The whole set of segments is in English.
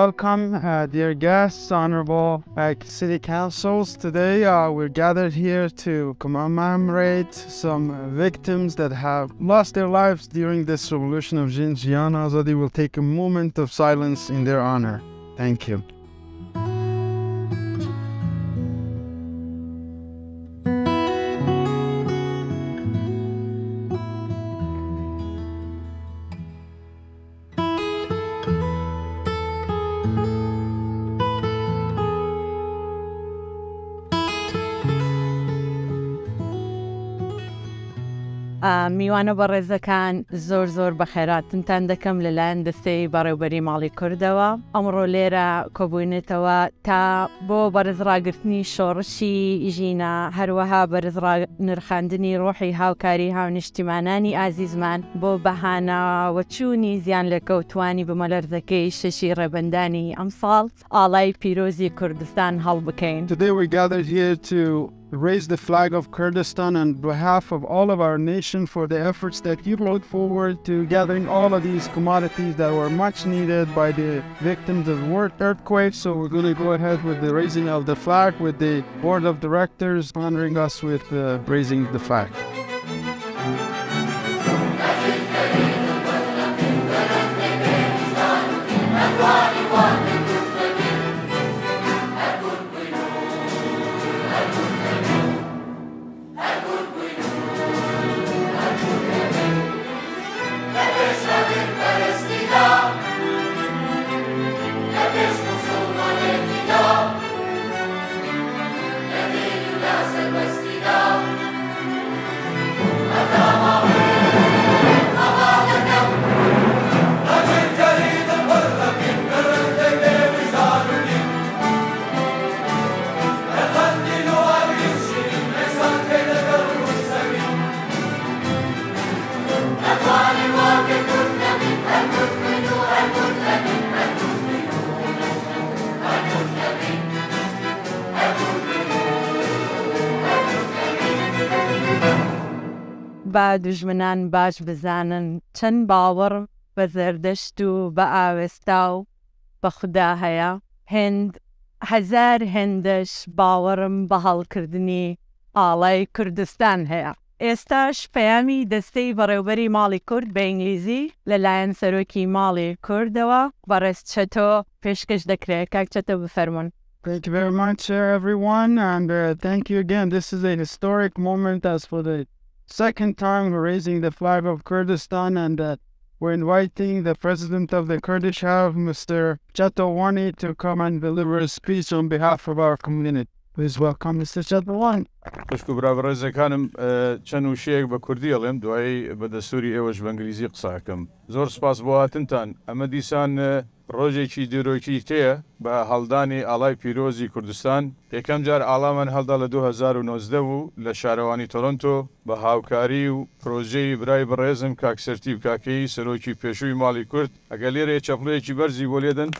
welcome, dear guests, honorable city councils. Today, we're gathered here to commemorate some victims that have lost their lives during this revolution of Xinjiang. Azadi will take a moment of silence in their honor. Thank you. میوانە بەڕێزەکان زۆر بەخێراتتان دەکەم لەلایەن دەستەی بەڕێوەبەری ماڵی کوردەوە. ئەمڕۆ لێرە کۆبوونێتەوە تا بۆ بەرزڕاگرتنی شۆڕشی ژینە، هەروەها بەرزڕانرخاندنی ڕۆحی هاوکاری هاونیشتیمانانی ئازیزمان بۆ بەهانەوەچوونی زیان لەکەوتوانی بمەلەرزەکەی شەشی ڕێبەندانی ئەمساڵ ئاڵای پیرۆزی کوردستان هەڵبکەین. Today we gathered here to raise the flag of Kurdistan on behalf of all of our nation for the efforts that you look forward to gathering all of these commodities that were much needed by the victims of the earthquake. So we're going to go ahead with the raising of the flag with the board of directors honoring us with raising the flag. با دوژمنان باش بزانن چەند باوەڕ بە زەردەشت و بە ئاوێستا و بە خودا هەیە. هەزار هێندەش باوەڕم بە هەڵکردنی ئاڵای کوردستان هەیە. ئێستاش پەیامی دەستەی بەڕێوەبەری ماڵی کورد بە ئینگلیزی لەلایەن سەرۆکی ماڵی کوردەوە بەڕێز چەتۆ پێشکەش دەکرێت. کاک چەتۆ بفەرمونون. Thank you very much, everyone, and thank you again. This is a historic moment as for the second time we're raising the flag of Kurdistan, and we're inviting the president of the Kurdish House, Mr. Chatowani, to come and deliver a speech on behalf of our community. Please welcome Mr. Chatowani. خوشکو براڕێزەکانم چەند وشەیەک بە کوردی ئەڵێم دوایی بە دەستوری ئێوەش بە ئەنگلیزی قساکەم. زۆر سپاس بۆ هاتنتان. ئەمە دیسان ڕۆژێکی دیرۆکی تەیە بە هەڵدانی ئاڵای پیرۆزی کوردستان. یەکەم جار ئاڵامان هەڵدا لە 2019 و لە شارەوانی تۆرۆنتۆ بە هاوکاری و پرۆژەی برای بەڕێزم کاک سەرتیب کاکەی سەرۆکی پێشووی ماڵی کورد. ئەگەر لێرە چەپڵەیەکی بەرزی بۆ لێدەن.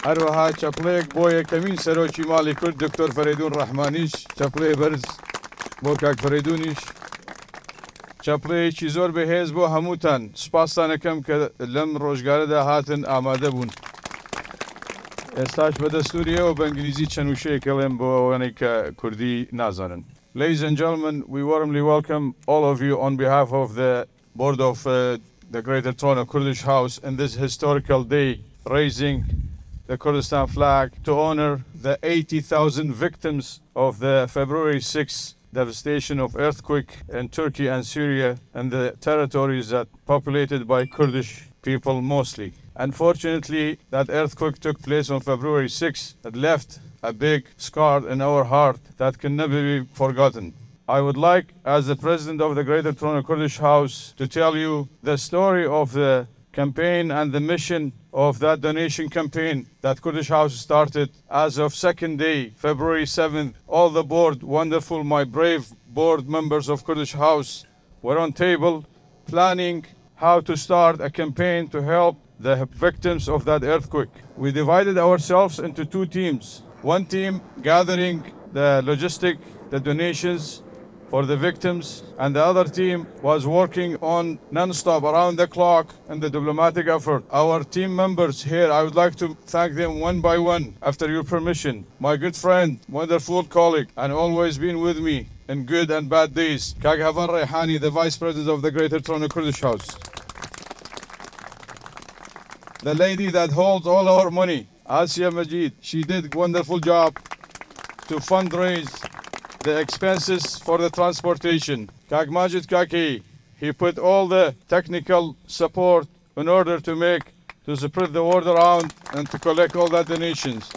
هەروەها چەپڵەیەک بۆ یەکەمین سەرۆکی ماڵی کورد دکتۆر فەرێدون ڕەحمانیش چەپڵەیە بەرز بۆ کاک فەرێدونیش. چەپڵەیەکی زۆر بەهێز بۆ هەمووتان. سوپاستان دەکەم کە لەم ڕۆژگارەدا هاتن ئامادە بوون. ئێستاش بە دەستوریەوە بە ئەنگلیزی چەند وشەیەک ئەڵێم بۆ ئەوانەی کە کوردی نازانن. Ladies and gentlemen, we warmly welcome all of you on behalf of the board of the Greater Toronto Kurdish House in this historical day, raising the Kurdistan flag to honor the 80,000 victims of the February 6th devastation of earthquake in Turkey and Syria and the territories that populated by Kurdish people mostly. Unfortunately, that earthquake took place on February 6th. It left a big scar in our heart that can never be forgotten. I would like, as the president of the Greater Toronto Kurdish House, to tell you the story of the campaign and the mission of that donation campaign that Kurdish House started as of second day, February 7th. All the board, wonderful, my brave board members of Kurdish House were on table planning how to start a campaign to help the victims of that earthquake. We divided ourselves into two teams. One team gathering the logistic, the donations, for the victims, and the other team was working on non-stop around the clock in the diplomatic effort. Our team members here, I would like to thank them one by one, after your permission. My good friend, wonderful colleague, and always been with me in good and bad days, Kag Havan Rayhani, the Vice President of the Greater Toronto Kurdish House. The lady that holds all our money, Asya Majid, she did a wonderful job to fundraise the expenses for the transportation. Kag Majid Kaki, he put all the technical support in order to spread the word around and to collect all the donations.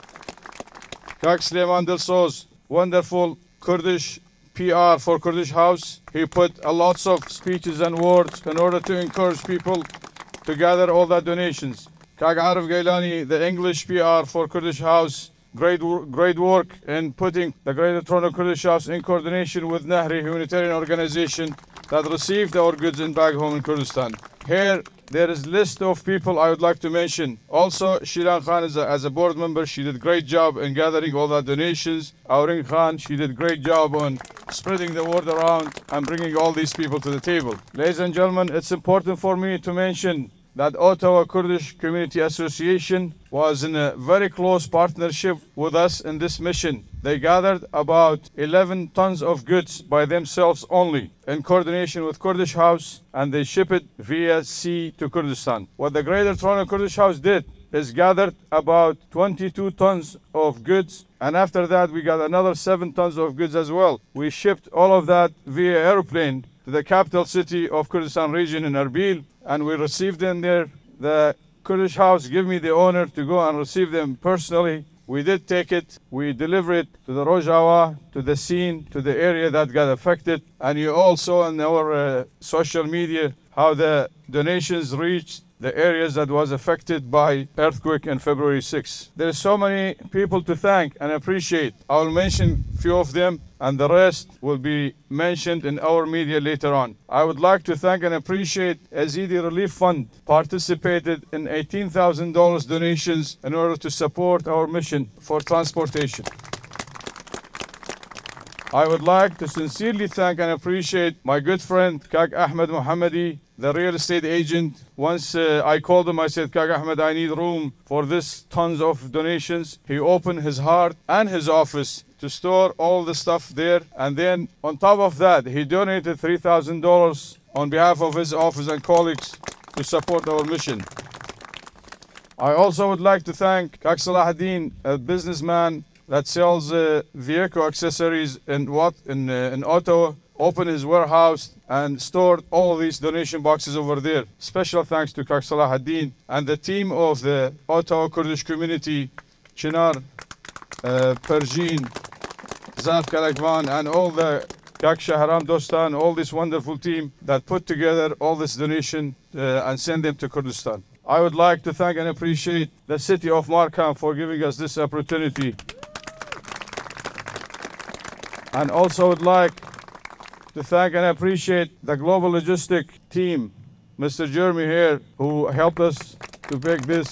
Kag Suleiman Dilsoz, wonderful Kurdish PR for Kurdish House. He put a lots of speeches and words in order to encourage people to gather all the donations. Kag Arif Gilany, the English PR for Kurdish House, great work in putting the Greater Toronto Kurdish House in coordination with Nahri humanitarian organization that received our goods in back home in Kurdistan. Here, there is a list of people I would like to mention. Also, Shiran Khan as a board member, she did a great job in gathering all the donations. Aurin Khan, she did a great job on spreading the word around and bringing all these people to the table. Ladies and gentlemen, it's important for me to mention that Ottawa Kurdish Community Association was in a very close partnership with us in this mission. They gathered about 11 tons of goods by themselves only in coordination with Kurdish House, and they ship it via sea to Kurdistan. What the Greater Toronto Kurdish House did is gathered about 22 tons of goods, and after that we got another 7 tons of goods as well. We shipped all of that via airplane to the capital city of Kurdistan region in Erbil, and we received them there. The Kurdish House gave me the honor to go and receive them personally. We did take it, we delivered it to the Rojava, to the scene, to the area that got affected, and you all saw on our social media how the donations reached the areas that was affected by earthquake on February 6. There's so many people to thank and appreciate. I'll mention a few of them, and the rest will be mentioned in our media later on. I would like to thank and appreciate Azidi Relief Fund participated in $18,000 donations in order to support our mission for transportation. I would like to sincerely thank and appreciate my good friend Kag Ahmed Mohammadi, the real estate agent. Once I called him, I said, Kag Ahmed, I need room for this tons of donations. He opened his heart and his office to store all the stuff there. And then on top of that, he donated $3,000 on behalf of his office and colleagues to support our mission. I also would like to thank Kag Salahuddin, a businessman that sells vehicle accessories in Ottawa, opened his warehouse and stored all these donation boxes over there. Special thanks to Kag Salahuddin and the team of the Ottawa Kurdish community, Chinar, Perjin, Zaf Kalakvan, and all the Kag Shahram Dostan, all this wonderful team that put together all this donation and send them to Kurdistan. I would like to thank and appreciate the city of Markham for giving us this opportunity. And also would like to thank and appreciate the global logistic team, Mr. Jeremy here, who helped us to make this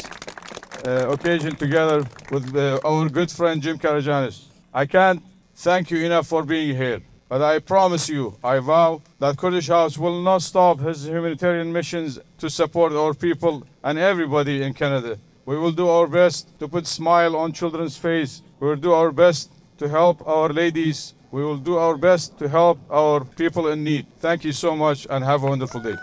occasion together with our good friend Jim Karajanis. I can't thank you enough for being here, but I promise you, I vow that Kurdish House will not stop his humanitarian missions to support our people and everybody in Canada. We will do our best to put a smile on children's face. We will do our best to help our ladies. We will do our best to help our people in need. Thank you so much and have a wonderful day.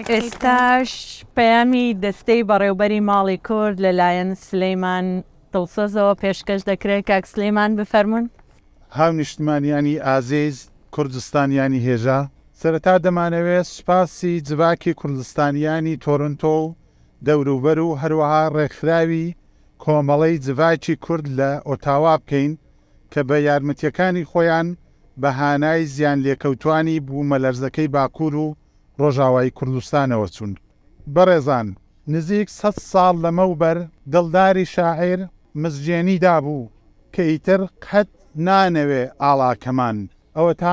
ئێستاش پەیامی دەستەی بەڕێوەبەری ماڵی کورد لەلایەن سلەیمان دڵسۆزەوە پێشکەش دەکرێت. کاک سلەیمان بفەرمونون. هاونیشتمانیانی ئازیز، کوردستانیانی هێژا، سەرەتا دەمانەوێت سوپاسی جوواکی کوردستانیانی تۆرۆنتۆ و دەوروبەر و هەروەها ڕێکخراوی کۆمەڵەی جوواکی کورد لە ئۆتاوا بکەین کە بە یارمەتیەکانی خۆیان بەهانای زیان لێکەوتوانی بوومە لەرزەکەی باکوور و ڕۆژاوای کوردستانەوە چوون. بەڕێزان، نزیک 100 ساڵ لەمەوبەر دڵداری شاعیر مزجێنی دابوو کە ئیتر قەت نانەوێ ئاڵاکەمان. ئەوە تا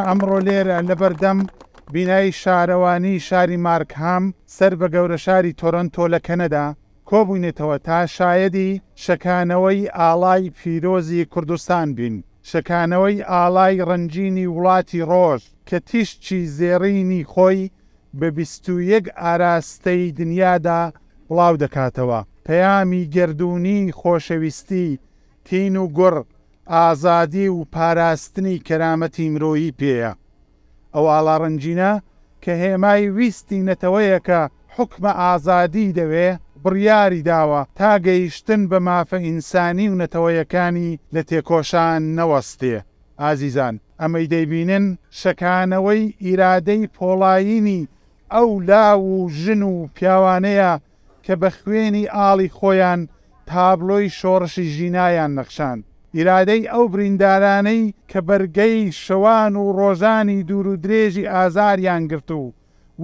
ئەمڕۆ لێرە لەبەردەم بینایی شارەوانی شاری مارکهام سەر بە گەورە شاری تۆرۆنتۆ لە کەنەدا کۆبوونێتەوە تا شایەدی شەکانەوەی ئاڵای پیرۆزی کوردستان بین، شەکانەوەی ئاڵای ڕەنجینی وڵاتی ڕۆژ کە تیشتی زێڕینی خۆی بە 21 ئاراستەی دنیادا بڵاو دەکاتەوە. پەیامی گردردونی خۆشەویستی، تین و گوڕ، ئازادی و پاراستنی کەرامەتی مرۆیی پێیە. ئەو ئاڵا ڕەنجینە کە هێمای ویستی نەتەوەیە کە حکمە ئازادی دەوێ بڕیاری داوە تا گەیشتن بە مافە ئینسانی و نەتەوەیەکانی لە تێکۆشان نەوەستێ. ئازیزان، ئەمەی دەیبینن شەکانەوەی ئیرادەی پۆڵایینی ئەو لاو و ژن و پیاوانەیە کە بە خوێنی ئاڵی خۆیان تابلۆی شۆڕشی ژینایان نەخشان. ئیرادەی ئەو بریندارانەی کە بەرگەی شەوان و ڕۆژانی دوور و درێژی ئازاریان گرت و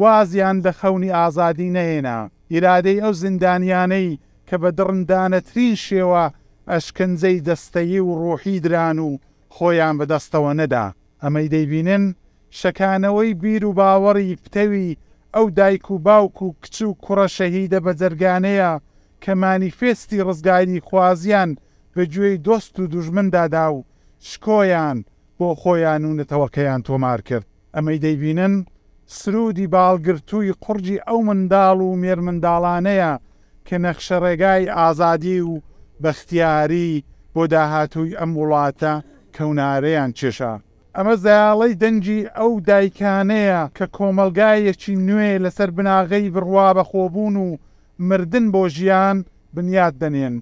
وازیان لە خەونی ئازادی نەهێنا. ئیرادەی ئەو زیندانیانەی کە بە دڕندانەترین شێوە ئەشکەنجەی دەستەیی و ڕۆحی دران و خۆیان بەدەستەوە نەدا. ئەمەی دەیبینن شەکانەوەی بیر و باوەڕی پتەوی ئەو دایک و باوک و کچ و کوڕە شەهیدە بە جەرگانەیە کە مانیفێستی ڕزگاری خوازیان بەگوێی دۆست و دوژمندادا و شکۆیان بۆ خۆیان و نەتەوەکەیان تۆمار کرد. ئەمەی دەیبینن سرودی باڵگرتووی قورجی ئەو منداڵ و مێرمنداڵانەیە کە نەخشە ڕێگای ئازادی و بەختیاری بۆ داهاتووی ئەم وڵاتە کەونارەیان چێشا. ئەمە زایاڵەی دەنجی ئەو دایکانەیە کە کۆمەلگایەکی نوێ لەسەر بناغەی بڕوا بە خۆبوون و مردن بۆ ژیان بنیاد دەنێن.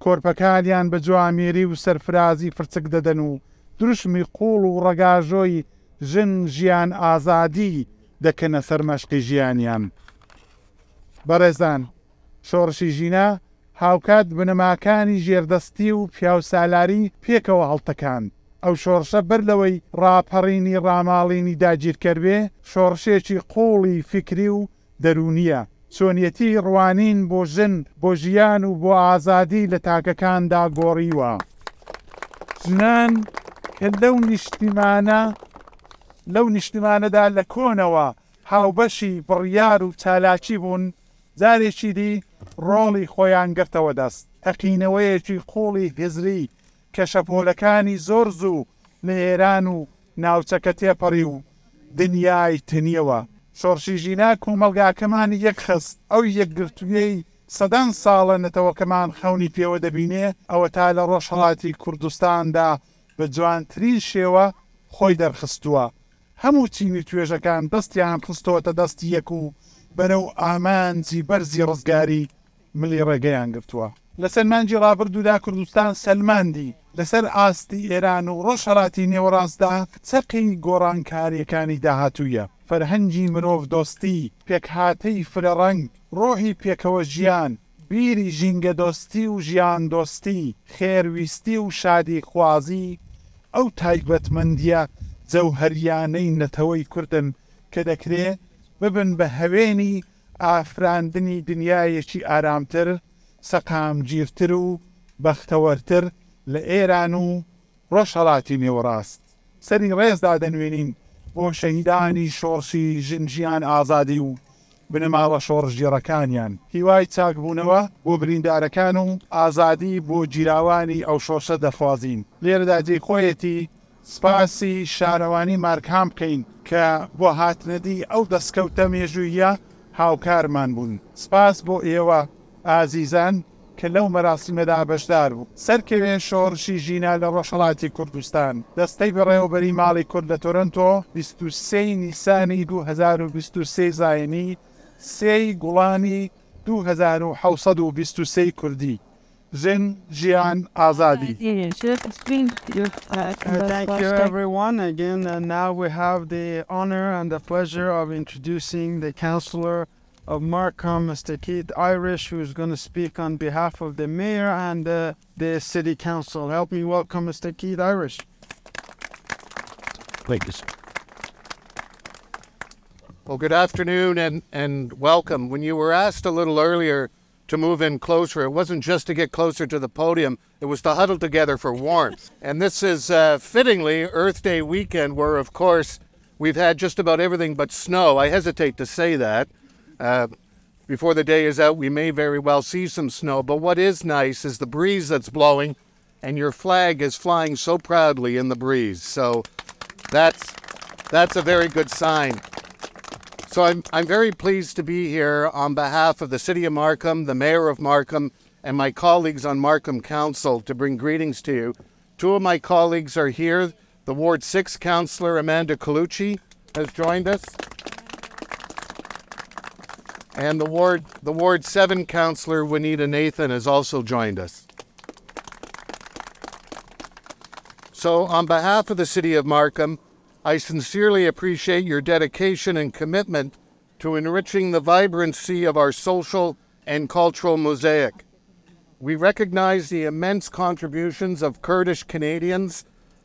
کۆرپەکانیان بە جوامێری و سەرفرازی فرچک دەدەن و دروشمی قوڵ و ڕەگاژۆی ژن ژیان ئازادی دەکەنە سەر مەشقی ژیانیان. بەڕێزان، شۆڕشی ژینە هاوکات بنەماکانی ژێردەستی و پیاوسالاری پێکەوە هەڵتەکان. ئەو شۆڕشە بەر لەوەی ڕاپەڕینی ڕاماڵینی داگیرکەروێ شۆڕشێکی قوڵی فکری و دەرونیە. چۆنیەتی ڕوانین بۆ ژن، بۆ ژیان و بۆ ئازادی لە تاکەکاندا گۆڕیوە. ژنان کە لەو نیشتیمانەدا لە کۆنەوە هاوبەشی بڕیار و چالاکی بوون، جارێکی دی ڕۆڵی خۆیان گرتەوە دەست. تەقینەوەیەکی قوڵی هێزری کە شەپۆلەکانی زۆر زوو لە ئێران و ناوچەکە تێپەڕی و دنیای تنیەوە. شۆڕشی ژینا کۆمەلگاکەمانی یەک خست. ئەو یەکگرتوویەی سەدان ساڵە نەتەوەکەمان خەونی پێوە دەبینێ، ئەوە تا لە ڕۆژهەڵاتی کوردستاندا بە جوانترین شێوە خۆی دەرخستووە. هەموو چینی توێژەکان دەستیان خستۆتە دەستی یەک و بەرەو ئامانجی بەرزی ڕزگاری ملی ڕێگەیان گرتووە. لە سەرمانجی ڕابردوودا کوردستان سەلماندی لەسەر ئاستی ئێران و ڕۆژهەڵاتی نێوەڕاستدا چەقی گۆڕانکاریەکانی داهاتوویە. فەرهەنگی مرۆڤ دۆستی، پێکهاتەی فرەڕەنگ، ڕۆحی پێکەوە ژیان، بیری ژینگە دۆستی و ژیان دۆستی، خێرویستی و شادی خوازی، ئەو تایبەتمەندیە جەوهەریانەی نەتەوەی کوردن کە دەکرێت ببن بە هەوێنی ئافراندنی دنیایەکی ئارامتر، سەقامگیرتر و بەختەوەرتر لە ئێران و ڕۆژهەڵاتی نێوەڕاست. سەری ڕێزدا دەنوێنین بۆ شەهیدانی شۆڕشی ژنجیان ئازادی و بنەماڵە شۆڕژگێڕەکانیان. هیوای چاکبوونەوە بۆ بریندارەکان و ئازادی بۆ جیراوانی ئەو شۆڕشە دەخوازین. لێرەدا جێی خۆیەتی سپاسی شارەوانی مارکام بکەین کە بۆ هاتنەدی ئەو دەستکەوتە مێژوویە هاوکارمان بوون. سپاس بۆ ئێوە ئازیزان کە لەو مەراسیمەدا بەشدار بوو. سەرکەوێ شۆڕشی ژینا لە ڕۆژهەڵاتی کوردستان دەستەی بەڕێوەبەری ماڵی کورد لە تۆرۆنتۆ 23 نیسانی 2023 زاینی 3 گوڵانی 2723 کوردی. ژن ژیان ئازادی. Thank you, everyone. Again, now we have the honor and the pleasure of introducing the counselor of Markham, Mr. Keith Irish, who is going to speak on behalf of the mayor and the city council. Help me welcome Mr. Keith Irish. Thank you, sir. Well, good afternoon and welcome. When you were asked a little earlier to move in closer, it wasn't just to get closer to the podium, it was to huddle together for warmth. And this is fittingly Earth Day weekend, where of course we've had just about everything but snow. I hesitate to say that. before the day is out, we may very well see some snow. But what is nice is the breeze that's blowing, and your flag is flying so proudly in the breeze. So that's a very good sign. So I'm very pleased to be here on behalf of the City of Markham, the Mayor of Markham, and my colleagues on Markham Council to bring greetings to you. Two of my colleagues are here. The Ward 6 Councillor Amanda Colucci has joined us. And the Ward 7 Councillor Juanita Nathan has also joined us. So on behalf of the City of Markham, I sincerely appreciate your dedication and commitment to enriching the vibrancy of our social and cultural mosaic. We recognize the immense contributions of Kurdish Canadians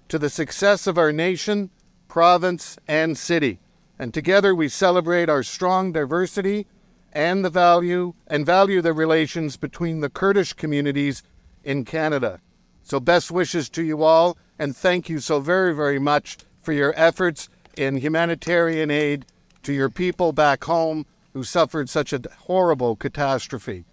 to the success of our nation, province, and city. And together we celebrate our strong diversity and value the relations between the Kurdish communities in Canada. So best wishes to you all, and thank you so very, very much for your efforts in humanitarian aid to your people back home who suffered such a horrible catastrophe.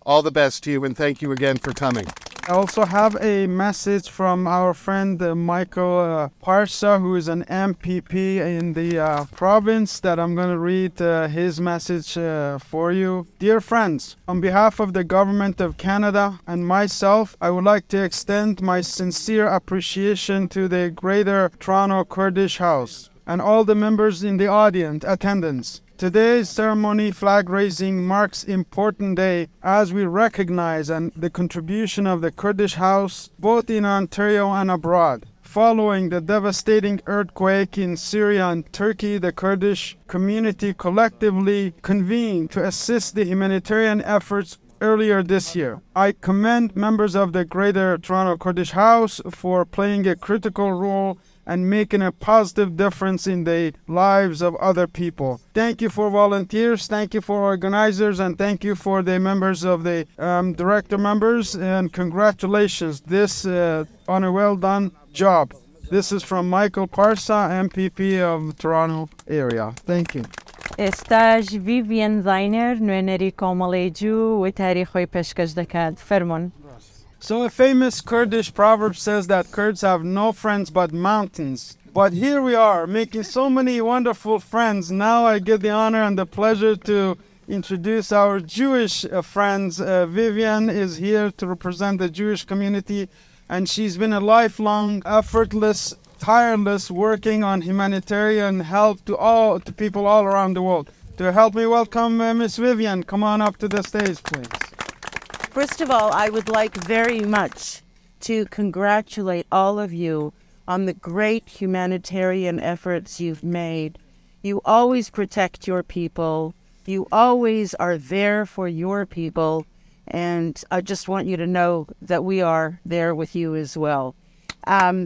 All the best to you, and thank you again for coming. I also have a message from our friend Michael Parsa, who is an MPP in the province, that I'm going to read his message for you. Dear friends, on behalf of the Government of Canada and myself, I would like to extend my sincere appreciation to the Greater Toronto Kurdish House and all the members in the attendance. Today's ceremony, flag raising, marks an important day as we recognize the contribution of the Kurdish House both in Ontario and abroad. Following the devastating earthquake in Syria and Turkey, the Kurdish community collectively convened to assist the humanitarian efforts earlier this year. I commend members of the Greater Toronto Kurdish House for playing a critical role and making a positive difference in the lives of other people. Thank you for volunteers, thank you for organizers, and thank you for the members of the director members, and congratulations on a well done job. This is from Michael Parsa, MPP of Toronto area. Thank you. Stage Vivian Zainer, Nueneri Komaleju, Witari Peshkashdakad, Fermon. So a famous Kurdish proverb says that Kurds have no friends but mountains. But here we are, making so many wonderful friends. Now I get the honor and the pleasure to introduce our Jewish friends. Vivian is here to represent the Jewish community, and she's been a lifelong, effortless, tireless, working on humanitarian help to people all around the world. To help me welcome Miss Vivian, come on up to the stage, please. First of all, I would like very much to congratulate all of you on the great humanitarian efforts you've made. You always protect your people. You always are there for your people. And I just want you to know that we are there with you as well. I'm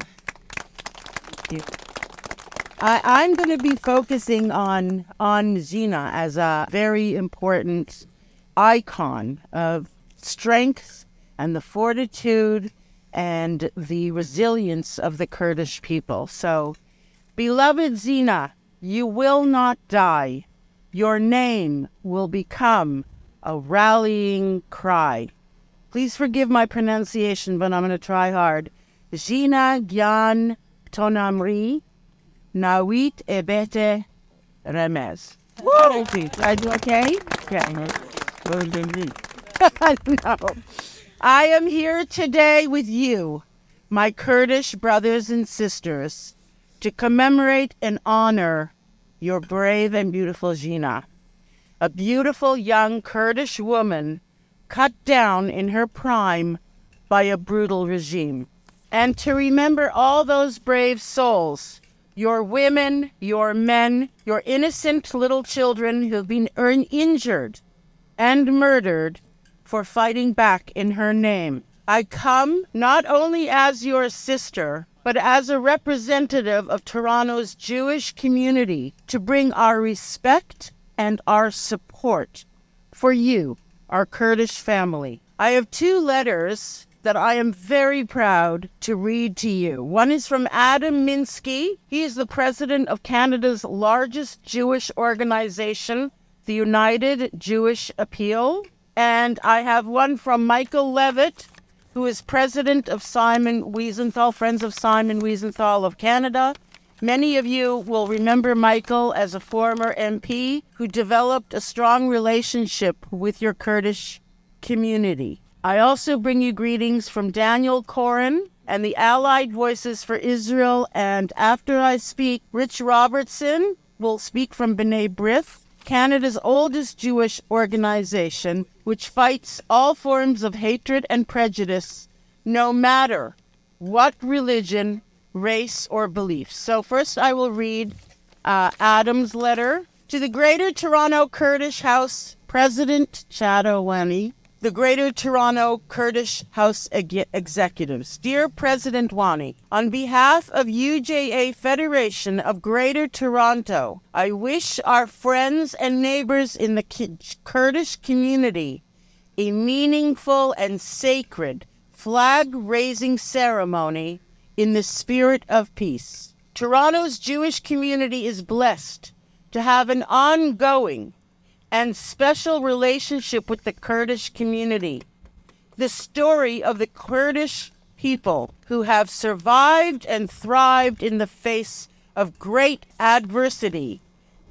going to be focusing on Zina as a very important icon of strength and the fortitude and the resilience of the Kurdish people. So, beloved Zina, you will not die. Your name will become a rallying cry. Please forgive my pronunciation, but I'm going to try hard. Zina Gyan Tonamri Nawit Ebete Remez. I do okay? Okay. No. I am here today with you, my Kurdish brothers and sisters, to commemorate and honor your brave and beautiful Zina, a beautiful young Kurdish woman cut down in her prime by a brutal regime. And to remember all those brave souls, your women, your men, your innocent little children who have been injured and murdered for fighting back in her name. I come not only as your sister, but as a representative of Toronto's Jewish community to bring our respect and our support for you, our Kurdish family. I have two letters that I am very proud to read to you. One is from Adam Minsky. He is the president of Canada's largest Jewish organization, the United Jewish Appeal. And I have one from Michael Levitt, who is president of Simon Wiesenthal, Friends of Simon Wiesenthal of Canada. Many of you will remember Michael as a former MP who developed a strong relationship with your Kurdish community. I also bring you greetings from Daniel Corin and the Allied Voices for Israel. And after I speak, Rich Robertson will speak from B'nai B'rith, Canada's oldest Jewish organization, which fights all forms of hatred and prejudice, no matter what religion, race, or beliefs. So first I will read Adam's letter to the Greater Toronto Kurdish House President Gilany, the Greater Toronto Kurdish House Executives. Dear President Wani, on behalf of UJA Federation of Greater Toronto, I wish our friends and neighbors in the Kurdish community a meaningful and sacred flag-raising ceremony in the spirit of peace. Toronto's Jewish community is blessed to have an ongoing and special relationship with the Kurdish community. The story of the Kurdish people who have survived and thrived in the face of great adversity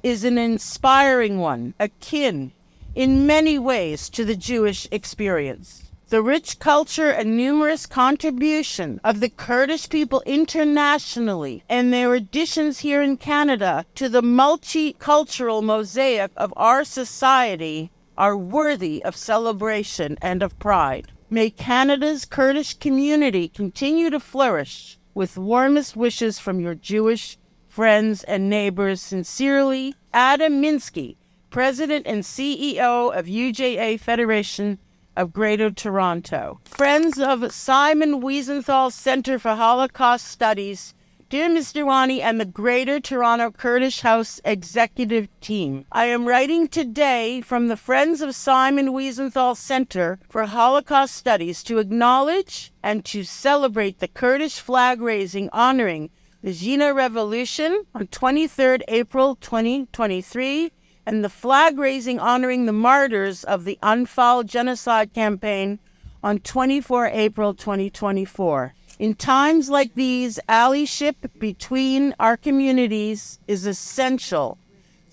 is an inspiring one, akin in many ways to the Jewish experience. The rich culture and numerous contribution of the Kurdish people internationally and their additions here in Canada to the multicultural mosaic of our society are worthy of celebration and of pride. May Canada's Kurdish community continue to flourish with warmest wishes from your Jewish friends and neighbors. Sincerely, Adam Minsky, President and CEO of UJA Federation of Greater Toronto. Friends of Simon Wiesenthal Center for Holocaust Studies, dear Mr. Wani and the Greater Toronto Kurdish House Executive Team, I am writing today from the Friends of Simon Wiesenthal Center for Holocaust Studies to acknowledge and to celebrate the Kurdish flag raising honoring the Gilany Revolution on 23rd April 2023 and the flag raising honoring the martyrs of the Anfal genocide campaign on 24 April 2024. In times like these, allyship between our communities is essential.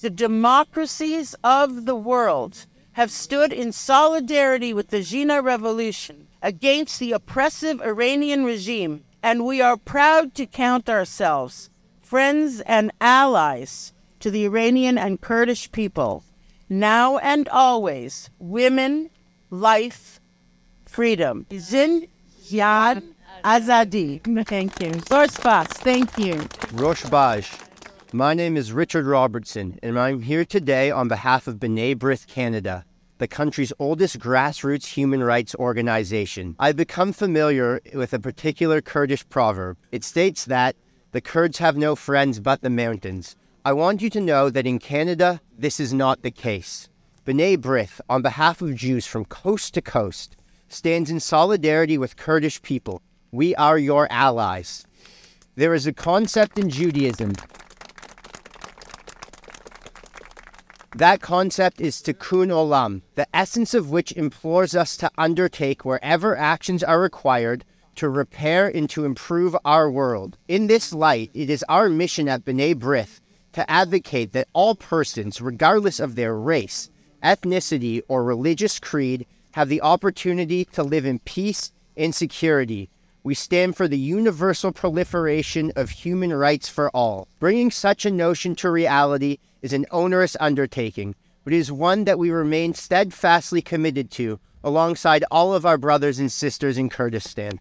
The democracies of the world have stood in solidarity with the Gilany Revolution against the oppressive Iranian regime, and we are proud to count ourselves friends and allies to the Iranian and Kurdish people. Now and always, women, life, freedom. Zin, Yad, Azadi. Thank you. Sorspas, thank you. Rosh Baj. My name is Richard Robertson, and I'm here today on behalf of B'nai B'rith Canada, the country's oldest grassroots human rights organization. I've become familiar with a particular Kurdish proverb. It states that the Kurds have no friends but the mountains. I want you to know that in Canada, this is not the case. B'nai B'rith, on behalf of Jews from coast to coast, stands in solidarity with Kurdish people. We are your allies. There is a concept in Judaism. That concept is tikkun olam, the essence of which implores us to undertake wherever actions are required to repair and to improve our world. In this light, it is our mission at B'nai B'rith to advocate that all persons, regardless of their race, ethnicity, or religious creed, have the opportunity to live in peace and security. We stand for the universal proliferation of human rights for all. Bringing such a notion to reality is an onerous undertaking, but it is one that we remain steadfastly committed to alongside all of our brothers and sisters in Kurdistan.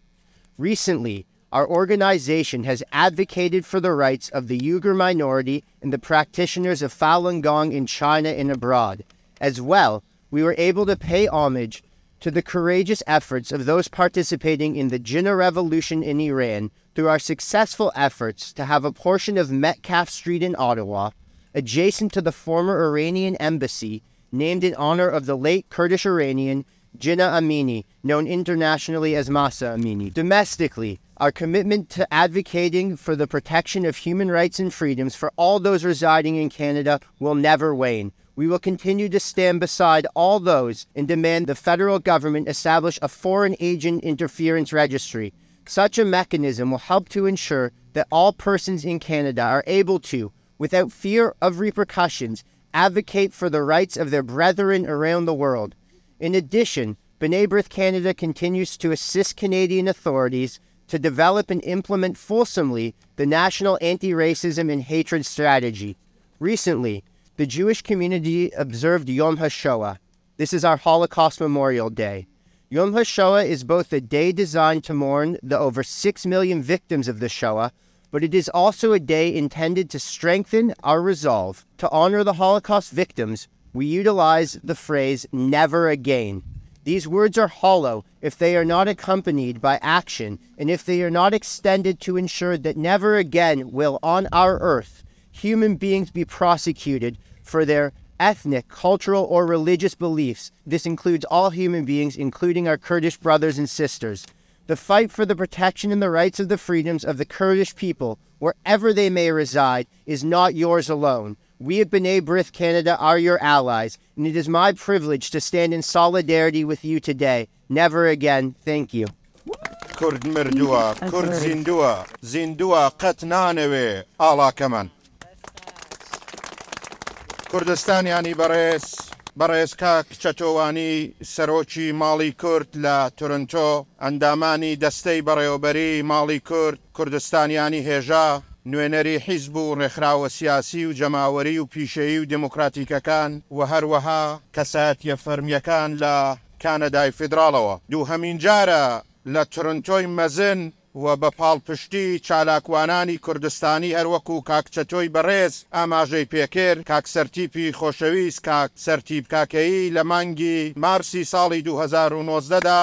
Recently, our organization has advocated for the rights of the Uyghur minority and the practitioners of Falun Gong in China and abroad. As well, we were able to pay homage to the courageous efforts of those participating in the Gilany Revolution in Iran through our successful efforts to have a portion of Metcalfe Street in Ottawa, adjacent to the former Iranian embassy, named in honor of the late Kurdish Iranian Jinnah Amini, known internationally as Masa Amini. Domestically, our commitment to advocating for the protection of human rights and freedoms for all those residing in Canada will never wane. We will continue to stand beside all those and demand the federal government establish a foreign agent interference registry. Such a mechanism will help to ensure that all persons in Canada are able to, without fear of repercussions, advocate for the rights of their brethren around the world. In addition, B'nai B'rith Canada continues to assist Canadian authorities to develop and implement fulsomely the national anti-racism and hatred strategy. Recently, the Jewish community observed Yom HaShoah. This is our Holocaust Memorial Day. Yom HaShoah is both a day designed to mourn the over 6 million victims of the Shoah, but it is also a day intended to strengthen our resolve. To honor the Holocaust victims, we utilize the phrase, never again. These words are hollow if they are not accompanied by action, and if they are not extended to ensure that never again will on our earth human beings be prosecuted for their ethnic, cultural, or religious beliefs. This includes all human beings, including our Kurdish brothers and sisters. The fight for the protection and the rights of the freedoms of the Kurdish people, wherever they may reside, is not yours alone. We at B'nai B'rith Canada are your allies, and it is my privilege to stand in solidarity with you today. Never again. Thank you. Kurd merdua, Kurd zindua, zindua qatnanewe, Allah kaman. کوردستانیانی بەڕێز کاک چەتۆوانی سەرۆکی ماڵی کورد لە تورنتۆ ئەندامانی دەستەی بەڕێوەبەری ماڵی کورد کوردستانیانی هێژا نوێنەری حیزب و ڕێکخراوە سیاسی و جەماوەری و پیشەیی و دموکراتیکەکان و هەروەها کەسایەتیە فەرمیەکان لە کانەدای فیدراڵەوە دووهەمین جارە لە تورنتۆی مەزن و بە پاڵپشتی چالاکوانانی کوردستانی هەروەکو کاک چەتۆی بەڕێز ئاماژەی پێکرد کاک سەرتیپی خۆشەویست کاک سەرتیپ کاکەیی لە مانگی مارسی ساڵی 2019دا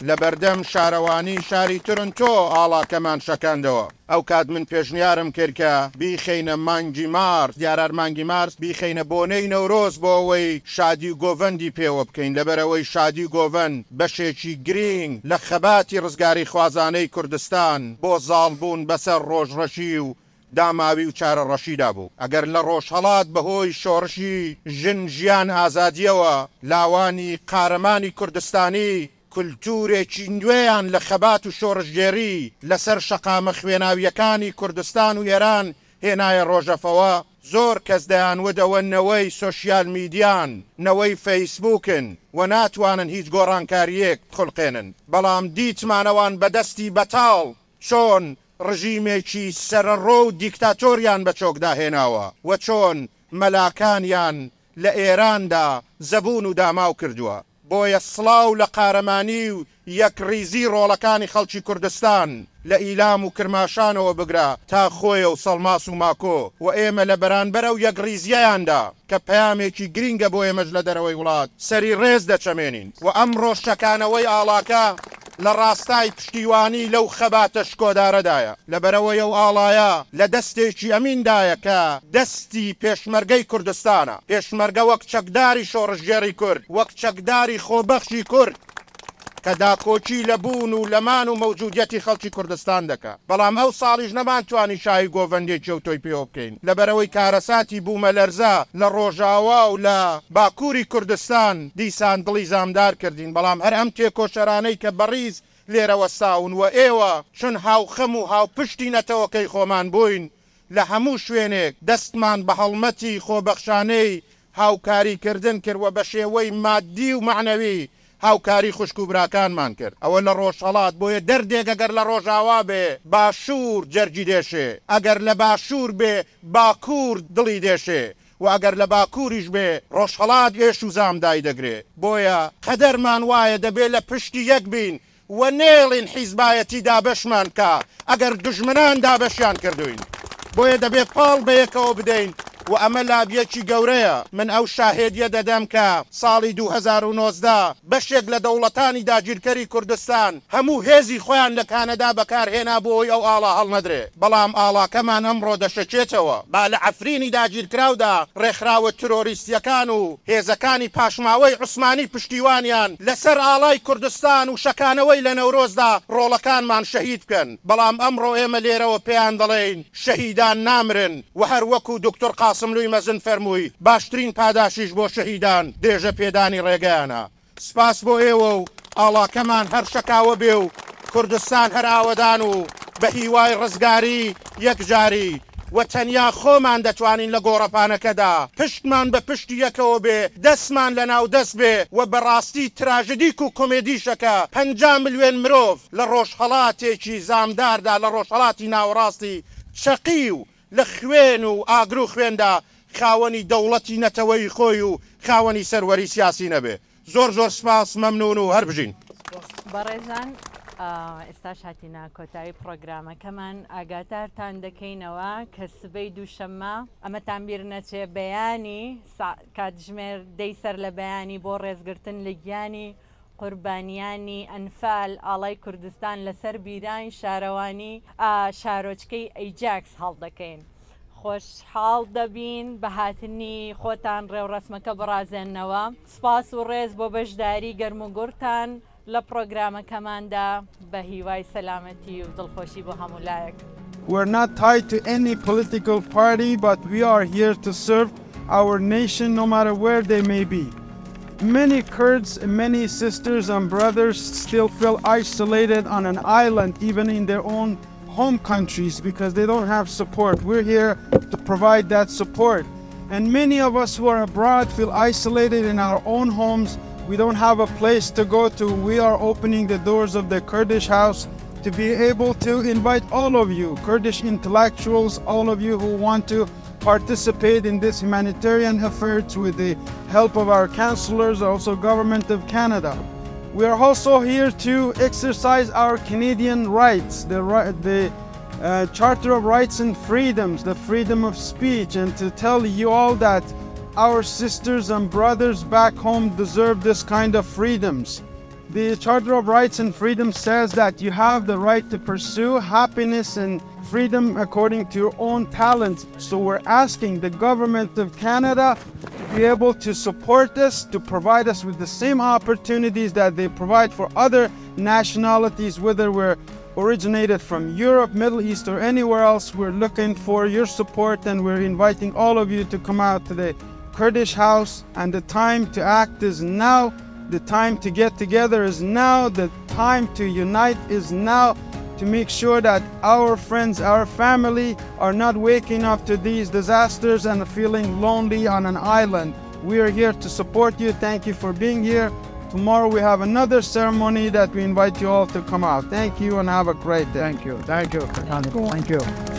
لە بەردەم شارەوانی شاری تورنتۆ ئاڵاکەمان شەکاندەوە. ئەو کات من پێشنیارم کرد کە بیخەینە مانگی مارس دیارار مانگی مارس بیخەینە بۆنەی نەورۆز بۆ ئەوەی شادی و گۆڤەندی پێوە بکەین لەبەرەوەی شادی و گۆڤەند بەشێکی گرنگ لە خەباتی ڕزگاری خوازانەی کوردستان بۆ زاڵبوون بەسەر ڕۆژڕەشی و داماوی و چارە ڕەشیدا بوو. ئەگەر لە ڕۆژهەڵات بەهۆی شۆڕشی ژن ژیان ئازادیەوە لاوانی قارەمانی کوردستانی کولتورێکی نوێیان لە خەبات و شۆڕژگێری لەسەر شەقامە خوێناویەکانی کوردستان و ئێران هێنایە ڕۆژەفەوە زۆر کەس دەیانوەدەوە نەوەی سۆشیال میدیان نەوەی فەیسبووکن و ناتوانن هیچ گۆڕانکاریەک خولقێنن بەڵام دیتمانەوان بەدەستی بەتاڵ چۆن ڕژیمێکی سەرەڕۆ و دیکتاتۆریان بە چۆکدا هێناوە و چۆن مەلاکانیان لە ئێراندا زەبوون و داماو کردووە. بۆیە سڵاو لە قارەمانی و یەکریزی ڕۆڵەکانی خەڵکی کوردستان لە ئیلام و کرماشانەوە بگرا تا خۆیە و سەڵماس و ماکۆ و ئێمە لە بەرانبەرە و یەکریزیەیاندا کە پەیامێکی گرینگە بۆ ئێمەش لە دەرەوەی وڵات سەری ڕێز دەچەمێنین و ئەمڕۆ شەکانەوەی ئاڵاکە لە ڕاستای پشتیوانی لەو خەباتە شکۆدارەدایە لەبەرەوەی ئەو ئاڵایە لە دەستێکی ئەمیندایە کە دەستی پێشمەرگەی کوردستانە پێشمەرگە وەک چەکداری شۆڕژگێری کورد وەک چەکداری خۆبەخشی کورد کە داکۆچی لە بوون و لەمان و مەوجودیەتی خەڵکی کوردستان دەکا بەڵام ئەو ساڵیش نەمانتوانی شای گۆڤەندێکی ئەو تۆی پێوە بکەین لەبەرەوەی کارەساتی بوومە لەرزە لە ڕۆژاوا و لە باکووری کوردستان دیسان دڵی زامدار کردین بەڵام هەر ئەم تێکۆشەرانەی کە بەڕیز لێرەوە ساون و ئێوە چون هاوخەم و هاوپشتی نەتەوەکەی خۆمان بووین لە هەموو شوێنێک دەستمان بە هەڵمەتی خۆبەخشانەی هاوکاریکردن کردوە بە شێوەی مادی و معنەوی هاوکاری خوشک و براکانمان کرد ئەوە لە ڕۆژهەڵات بۆیە دەردێک ئەگەر لە ڕۆژاوا بێ باشوور جەرگی دێشێ ئەگەر لە باشوور بێ باکوور دڵی دێشێ و ئەگەر لە باکووریش بێ ڕۆژهەڵات ئێش و زامدای دەگرێ بۆیە قەدەرمان وایە دەبێت لە پشتی یەک بین و نێڵین حیزبایەتی دابەشمان کە ئەگەر دژمنان دابەشیان کردوین بۆیە دەبێت پاڵ بەیەکەوە بدەین و ئەمە لابیەکی گەورەیە من ئەو شاهێدیە دەدەم کە ساڵی 2019 بەشێک لە دەوڵەتانی داگیرکەری کوردستان هەموو هێزی خۆیان لە کانەدا بەکارهێنا بۆی ئەو ئاڵا هەڵنەدرێ بەڵام ئاڵاکەمان ئەمڕۆ دەشەچێتەوە با لە عەفرینی داگیرکراودا ڕێکخراوە ترۆریستیەکان و هێزەکانی پاشماوەی عوسمانی پشتیوانیان لەسەر ئاڵای کوردستان و شەکانەوەی لە نەورۆزدا ڕۆڵەکانمان شەهید بکەن بەڵام ئەمڕۆ ئێمە لێرەوە پێیان دەڵێین شەهیدان نامرن و هەر وەکو دکتۆر قاسم لوی مەزن فەرمووی باشترین پاداشیش بۆ شەهیدان دێژە پێدانی ڕێگەیانە. سپاس بۆ ئێوە و ئاڵاکەمان هەر شەکاوە بێ و کوردستان هەر ئاوەدان و بە هیوای ڕزگاری یەکجاری و تەنیا خۆمان دەتوانین لە گۆڕەپانەکەدا پشتمان بە پشتی یەکەوە بێ، دەستمان لە ناو دەست بێ و بەڕاستی تراژدیک و کۆمێدیشەکە 50 ملیۆن مرۆڤ لە ڕۆژهەڵاتێکی زامداردا لە ڕۆژهەڵاتی ناوەڕاستی شەقی و لە خوێن و ئاگر و خوێندا خاوەنی دەوڵەتی نەتەوەی خۆی و خاوەنی سەروەری سیاسی نەبێ. زۆر زۆر سپاس، مەمنون و هەر بژین. بەڕێزان ئێستاش هاتینا کۆتایی پرۆگرامەکەمان ئاگادارتان دەکەینەوە کە سبەی دووشەممە ئەمەتان بیر نەچێ بەیانی کاتژمێر دەی سەر لە بەیانی بۆ ڕێزگرتن لە گیانی قوربانیانی ئەنفال ئاڵای کوردستان لەسەر بیران شارەوانی شارۆچکەی ئەیجاکس هەڵدەکەین. خۆشحاڵ دەبین بە هاتنی خۆتان ڕێوڕسمەکە بڕازێننەوە. سپاس و ڕێز بۆ بەشداری گەرم و گورتان لە پرۆگرامەکەماندا بە هیوای سەلامەتی و دڵخۆشی بۆ هەمولایەک. We're not tied to any political party, but we are here to serve our nation no matter where they may be. Many Kurds, many sisters and brothers still feel isolated on an island, even in their own home countries, because they don't have support. We're here to provide that support. And many of us who are abroad feel isolated in our own homes. We don't have a place to go to. We are opening the doors of the Kurdish house to be able to invite all of you, Kurdish intellectuals, all of you who want to participate in this humanitarian efforts with the help of our councillors, also Government of Canada. We are also here to exercise our Canadian rights, the Charter of Rights and Freedoms, the freedom of speech, and to tell you all that our sisters and brothers back home deserve this kind of freedoms. The Charter of Rights and Freedom says that you have the right to pursue happiness and freedom according to your own talents. So we're asking the Government of Canada to be able to support us, to provide us with the same opportunities that they provide for other nationalities, whether we're originated from Europe, Middle East, or anywhere else. We're looking for your support, and we're inviting all of you to come out to the Kurdish house, and the time to act is now. The time to get together is now. The time to unite is now, to make sure that our friends, our family are not waking up to these disasters and feeling lonely on an island. We are here to support you. Thank you for being here. Tomorrow we have another ceremony that we invite you all to come out. Thank you and have a great day. Thank you. Thank you. Thank you.